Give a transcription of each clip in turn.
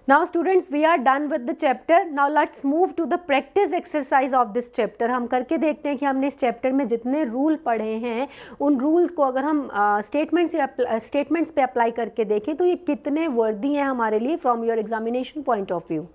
Now students, we are done with the chapter. Now let's move to the practice exercise of this chapter. हम करके देखते हैं कि हमने इस चैप्टर में जितने रूल पढ़े हैं उन रूल्स को अगर हम स्टेटमेंट्स पे अप्लाई करके देखें तो ये कितने वर्दी हैं हमारे लिए from your examination point of view.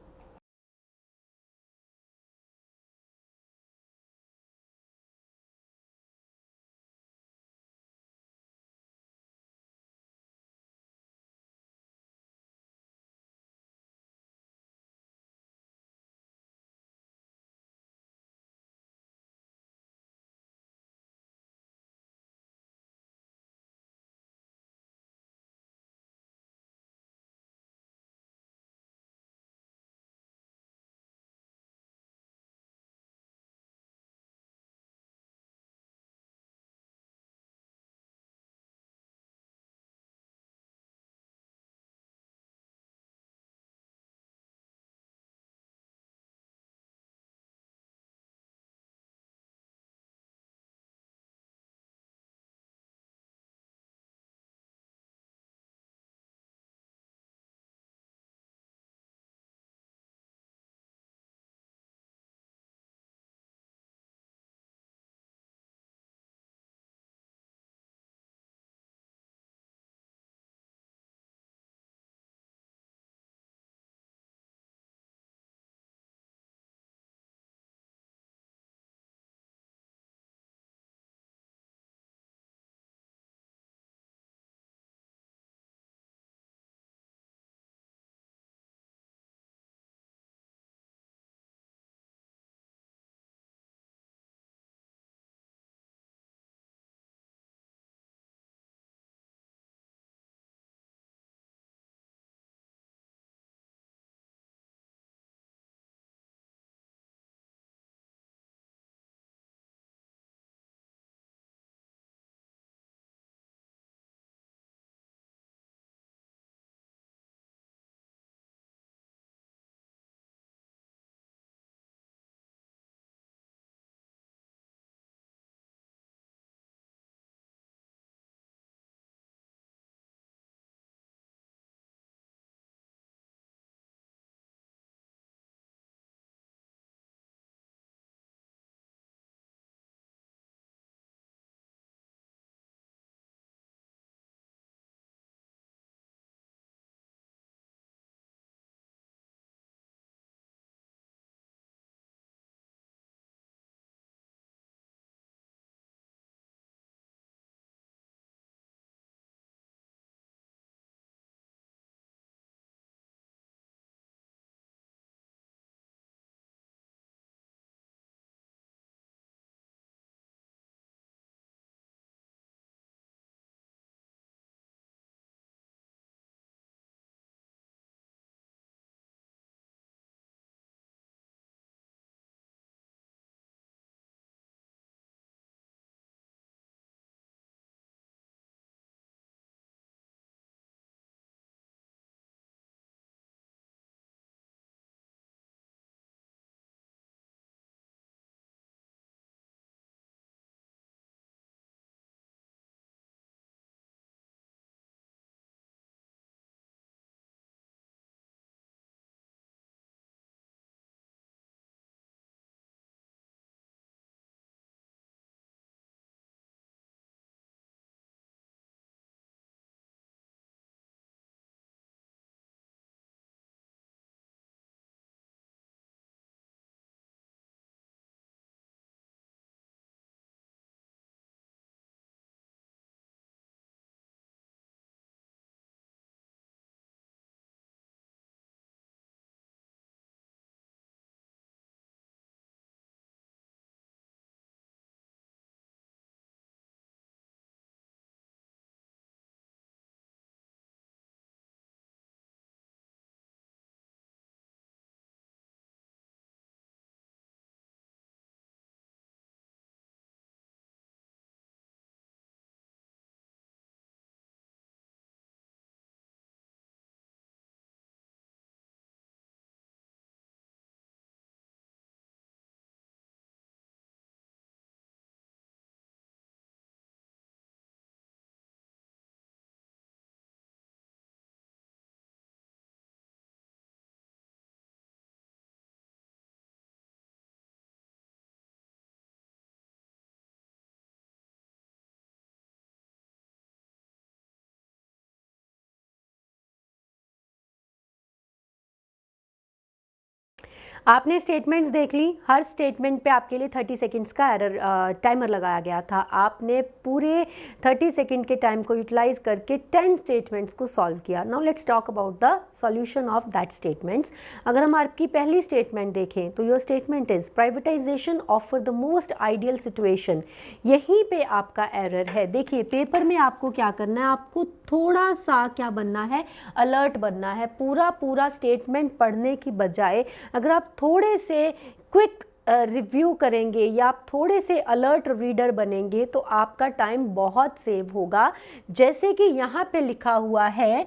आपने स्टेटमेंट्स देख ली, हर स्टेटमेंट पे आपके लिए 30 सेकंड्स का एरर टाइमर लगाया गया था। आपने पूरे 30 सेकंड के टाइम को यूटिलाइज करके 10 स्टेटमेंट्स को सॉल्व किया। Now let's talk about the solution of that statements. अगर हम आपकी पहली स्टेटमेंट देखें तो your statement is privatisation offer the most ideal situation. यहीं पे आपका एरर है। देखिए पेपर में आपको क्या करना है, आपको थोड़ा सा क्या बनना है, अलर्ट बनना है। पूरा स्टेटमेंट पढ़ने की बजाय अगर आप थोड़े से क्विक रिव्यू करेंगे या आप थोड़े से अलर्ट रीडर बनेंगे तो आपका टाइम बहुत सेव होगा। जैसे कि यहाँ पे लिखा हुआ है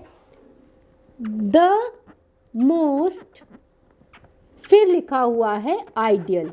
द मोस्ट, फिर लिखा हुआ है आइडियल।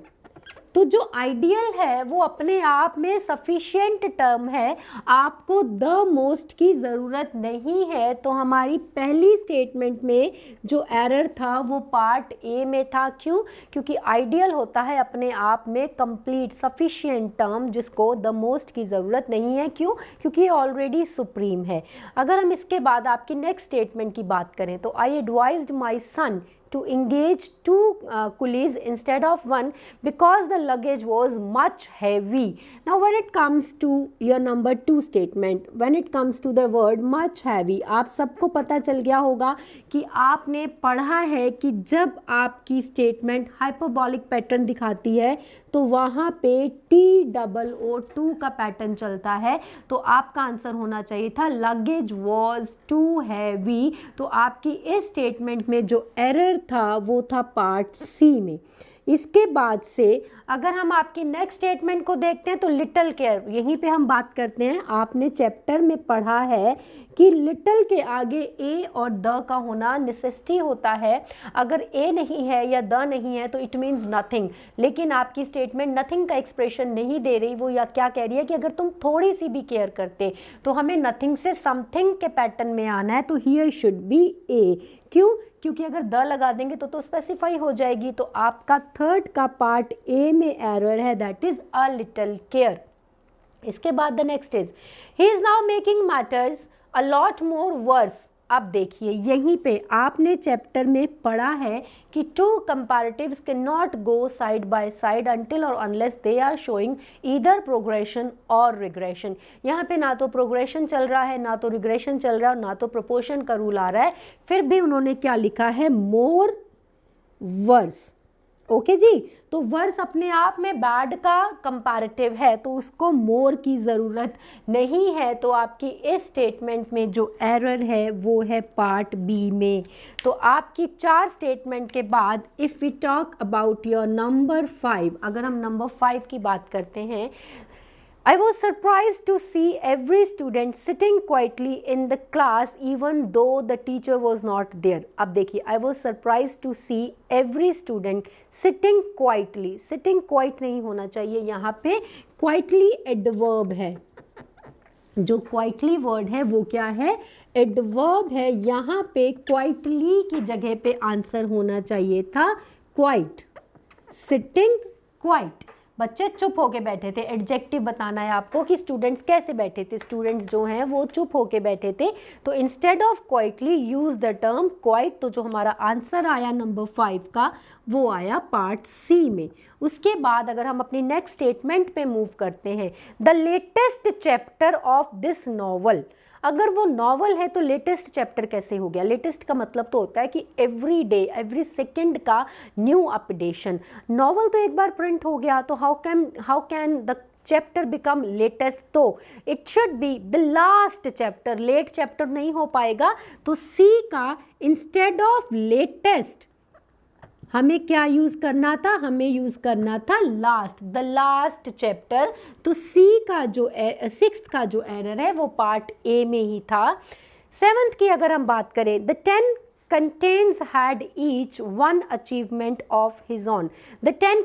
तो जो आइडियल है वो अपने आप में सफिशिएंट टर्म है, आपको द मोस्ट की ज़रूरत नहीं है। तो हमारी पहली स्टेटमेंट में जो एरर था वो पार्ट ए में था। क्यों? क्योंकि आइडियल होता है अपने आप में कंप्लीट सफिशिएंट टर्म जिसको द मोस्ट की ज़रूरत नहीं है। क्यों? क्योंकि ये ऑलरेडी सुप्रीम है। अगर हम इसके बाद आपकी नेक्स्ट स्टेटमेंट की बात करें तो I advised my son to engage two coolies instead of one because the luggage was much heavy. Now when it comes to your number 2 statement, when it comes to the word much heavy, आप सबको पता चल गया होगा कि आपने पढ़ा है कि जब आपकी स्टेटमेंट हाइपरबॉलिक पैटर्न दिखाती है तो वहाँ पे TOO2 का पैटर्न चलता है। तो आपका आंसर होना चाहिए था luggage was too heavy। तो आपकी इस स्टेटमेंट में जो एरर था वो था पार्ट सी में। इसके बाद से अगर हम आपकी नेक्स्ट स्टेटमेंट को देखते हैं तो लिटिल केयर, यहीं पे हम बात करते हैं। आपने चैप्टर में पढ़ा है कि लिटिल के आगे ए और द का होना नेसेसिटी होता है। अगर ए नहीं है या द नहीं है तो इट मीन्स नथिंग। लेकिन आपकी स्टेटमेंट नथिंग का एक्सप्रेशन नहीं दे रही, वो या क्या कह रही है कि अगर तुम थोड़ी सी भी केयर करते तो हमें नथिंग से समथिंग के पैटर्न में आना है। तो हियर शुड बी ए। क्यों? क्योंकि अगर द लगा देंगे तो स्पेसिफाई हो जाएगी। तो आपका थर्ड का पार्ट ए में एरर है, that is a little care. इसके बाद the next is he is now making matters a lot more verse. अब देखिए यहीं पे आपने चैप्टर में पढ़ा है कि two comparatives can not go side by side until और unless they are showing either progression और रिग्रेशन। यहाँ पे ना तो प्रोग्रेशन चल रहा है, ना तो रिग्रेशन चल रहा है, ना तो प्रोपोर्शन का रूल आ रहा है। फिर भी उन्होंने क्या लिखा है, मोर वर्स। ओके जी, तो वर्स अपने आप में बैड का कंपैरेटिव है तो उसको मोर की ज़रूरत नहीं है। तो आपकी इस स्टेटमेंट में जो एरर है वो है पार्ट बी में। तो आपकी 4 स्टेटमेंट के बाद if we talk about your number 5, अगर हम नंबर 5 की बात करते हैं, I was surprised to see every student sitting quietly in the class even though the teacher was not there. अब देखिए I was surprised to see every student sitting quietly. Sitting quiet नहीं होना चाहिए, यहाँ पे quietly adverb है। जो quietly word है वो क्या है, adverb है। यहाँ पे quietly की जगह पे आंसर होना चाहिए था quiet। Sitting quiet, बच्चे चुप होके बैठे थे। एडजेक्टिव बताना है आपको कि स्टूडेंट्स कैसे बैठे थे। स्टूडेंट्स जो हैं वो चुप होके बैठे थे। तो instead of quietly use the term quite. तो जो हमारा आंसर आया नंबर 5 का वो आया पार्ट सी में। उसके बाद अगर हम अपनी नेक्स्ट स्टेटमेंट पे मूव करते हैं, the latest chapter of this novel. अगर वो नॉवल है तो लेटेस्ट चैप्टर कैसे हो गया? लेटेस्ट का मतलब तो होता है कि एवरी डे, एवरी सेकेंड का न्यू अपडेशन। नॉवल तो एक बार प्रिंट हो गया तो how can the chapter become latest? तो it should be the last chapter. Late chapter नहीं हो पाएगा। तो सी का इंस्टेड ऑफ लेटेस्ट हमें क्या यूज़ करना था? हमें यूज़ करना था लास्ट, द लास्ट चैप्टर। तो सी का जो 6th का जो एरर है वो पार्ट ए में ही था। 7th की अगर हम बात करें, the 10 contains had each one achievement of his own. The 10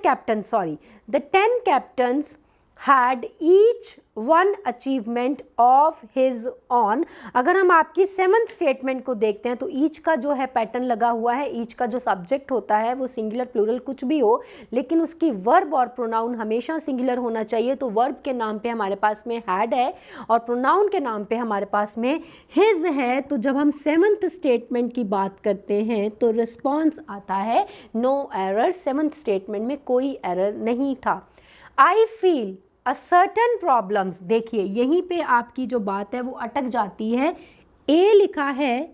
captains had each one achievement of his own। अगर हम आपकी 7th स्टेटमेंट को देखते हैं तो ईच का जो है पैटर्न लगा हुआ है, ईच का जो सब्जेक्ट होता है वो सिंगुलर प्लूरल कुछ भी हो, लेकिन उसकी वर्ब और प्रोनाउन हमेशा सिंगुलर होना चाहिए। तो वर्ब के नाम पे हमारे पास में हैड है और प्रोनाउन के नाम पे हमारे पास में हिज है। तो जब हम 7th स्टेटमेंट की बात करते हैं तो रिस्पॉन्स आता है नो एरर। 7th स्टेटमेंट में कोई एरर नहीं था। I feel a certain problems, देखिए यहीं पे आपकी जो बात है वो अटक जाती है। ए लिखा है,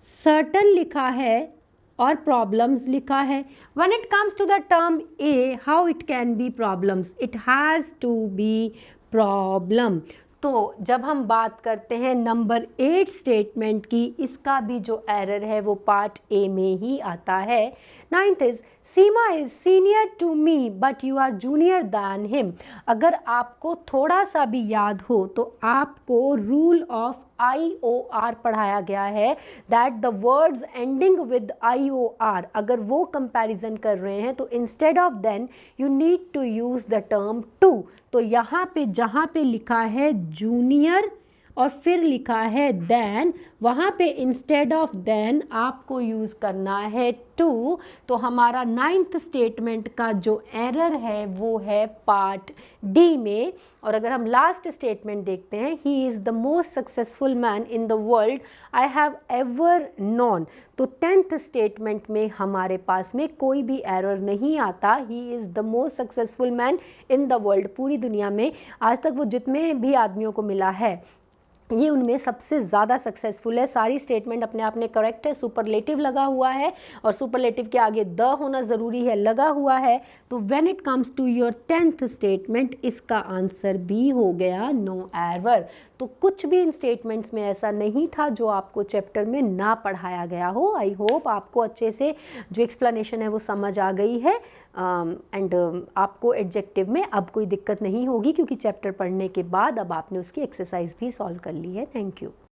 सर्टन लिखा है और प्रॉब्लम्स लिखा है। When it comes to the term a, how it can be problems, it has to be problem. तो जब हम बात करते हैं नंबर 8 स्टेटमेंट की, इसका भी जो एरर है वो पार्ट ए में ही आता है। 9th is Seema is senior to me but you are junior than him. अगर आपको थोड़ा सा भी याद हो तो आपको रूल ऑफ IOR पढ़ाया गया है, that the words ending with IOR अगर वो कंपैरिजन कर रहे हैं तो instead of than you need to use the term to. तो यहाँ पे जहाँ पे लिखा है जूनियर और फिर लिखा है देन, वहाँ पे इंस्टेड ऑफ देन आपको यूज़ करना है टू। तो हमारा 9th स्टेटमेंट का जो एरर है वो है पार्ट डी में। और अगर हम लास्ट स्टेटमेंट देखते हैं, he is the most successful man in the world I have ever known, तो 10th स्टेटमेंट में हमारे पास में कोई भी एरर नहीं आता। He is the most successful man in the world, पूरी दुनिया में आज तक वो जितने भी आदमियों को मिला है ये उनमें सबसे ज़्यादा सक्सेसफुल है। सारी स्टेटमेंट अपने आप में करेक्ट है। सुपरलेटिव लगा हुआ है और सुपरलेटिव के आगे द होना ज़रूरी है, लगा हुआ है। तो when it comes to your 10th statement इसका आंसर भी हो गया नो एरर। तो कुछ भी इन स्टेटमेंट्स में ऐसा नहीं था जो आपको चैप्टर में ना पढ़ाया गया हो। आई होप आपको अच्छे से जो एक्सप्लेनेशन है वो समझ आ गई है एंड आपको एडजेक्टिव में अब कोई दिक्कत नहीं होगी क्योंकि चैप्टर पढ़ने के बाद अब आपने उसकी एक्सरसाइज भी सॉल्व कर ली है। Thank you.